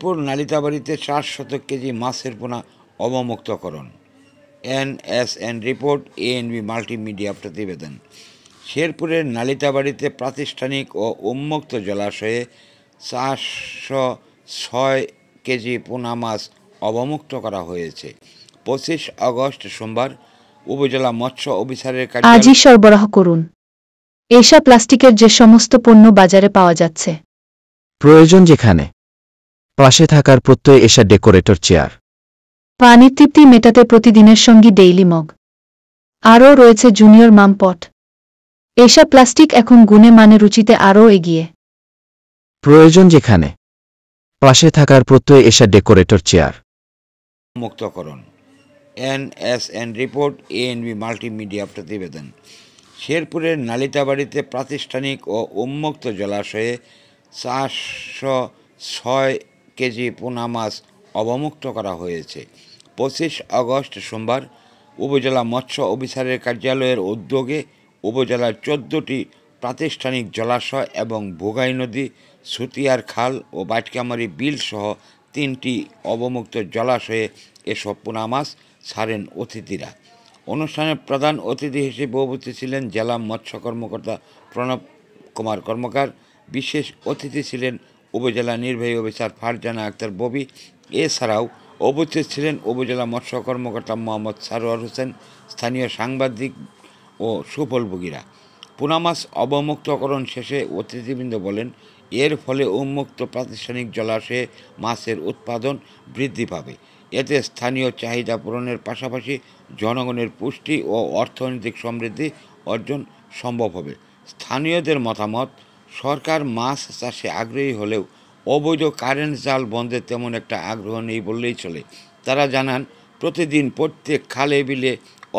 Sherpur নালিতাবাড়িতে 400 KG মাছের পোনা অবমুক্তকরণ। NSN report, ANB multimedia প্রতিবেদন। শেরপুরের নালিতাবাড়িতে প্রাতিষ্ঠানিক ও উন্মুক্ত জলাশয়ে 406 কেজি পোনা মাছ অবমুক্ত করা হয়েছে। 25 আগস্ট সোমবার উপজেলা মৎস্য অফিসারের আজই সরবরাহ করুন এসা প্লাস্টিকের যে সমস্ত পণ্য বাজারে পাওয়া যাচ্ছে। প্রয়োজন যেখানে পাশে থাকার প্রত্যয় এসা ডেকোরেটর চেয়ার। পানির তৃপ্তি মেটাতে প্রতিদিনের সঙ্গী ডেইলি মগ। আরও রয়েছে জুনিয়র মাম পট। এসা প্লাস্টিক এখন গুণে মানে রুচিতে আরও এগিয়ে। প্রয়োজন যেখানে পাশে থাকার প্রত্যয় এসা ডেকোরেটর চেয়ার। মুক্তকরণ। এনএসএন রিপোর্ট, এএনবি মাল্টিমিডিয়া প্রতিবেদন। শেরপুরের নালিতাবাড়িতে প্রাতিষ্ঠানিক ও উন্মুক্ত জলাশয়ে 406 কেজি পোনা মাছ অবমুক্ত করা হয়েছে। 25 আগস্ট সোমবার উপজেলা মৎস্য অফিসারের কার্যালয়ের উদ্যোগে উপজেলার 14টি প্রাতিষ্ঠানিক জলাশয় এবং ভোগাই নদী, সুতিয়ার খাল ও বাটকামারি বিল সহ 3টি অবমুক্ত জলাশয়ে এসব পোনা মাছ ছাড়েন অতিথিরা। অনুষ্ঠানে প্রধান অতিথি হিসেবে উপস্থিত ছিলেন জেলা মৎস্য কর্মকর্তা প্রণব কুমার কর্মকার। বিশেষ অতিথি ছিলেন উপজেলা নির্বাহী অফিসার ফারজানা আক্তার ববি। এছাড়াও উপস্থিত ছিলেন উপজেলা মৎস্য কর্মকর্তা মোহাম্মদ সারোয়ার হোসেন, স্থানীয় সাংবাদিক ও সুফল ভোগীরা। পোনা মাছ অবমুক্তকরণ শেষে অতিথিবৃন্দ বলেন, এর ফলে উন্মুক্ত প্রাতিষ্ঠানিক জলাশয়ে মাছের উৎপাদন বৃদ্ধি পাবে। এতে স্থানীয় চাহিদা পূরণের পাশাপাশি জনগণের পুষ্টি ও অর্থনৈতিক সমৃদ্ধি অর্জন সম্ভব হবে। স্থানীয়দের মতামত, সরকার মাছ চাষে আগ্রহী হলেও অবৈধ কারেন্ট জাল বন্ধে তেমন একটা আগ্রহ নেই বললেই চলে। তারা জানান, প্রতিদিন প্রত্যেক খালে বিলে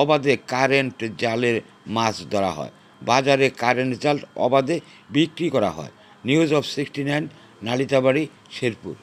অবাধে কারেন্ট জালের মাছ ধরা হয়। বাজারে কারেন্ট জাল অবাধে বিক্রি করা হয়। News of 69, Nalitabari, Sherpur.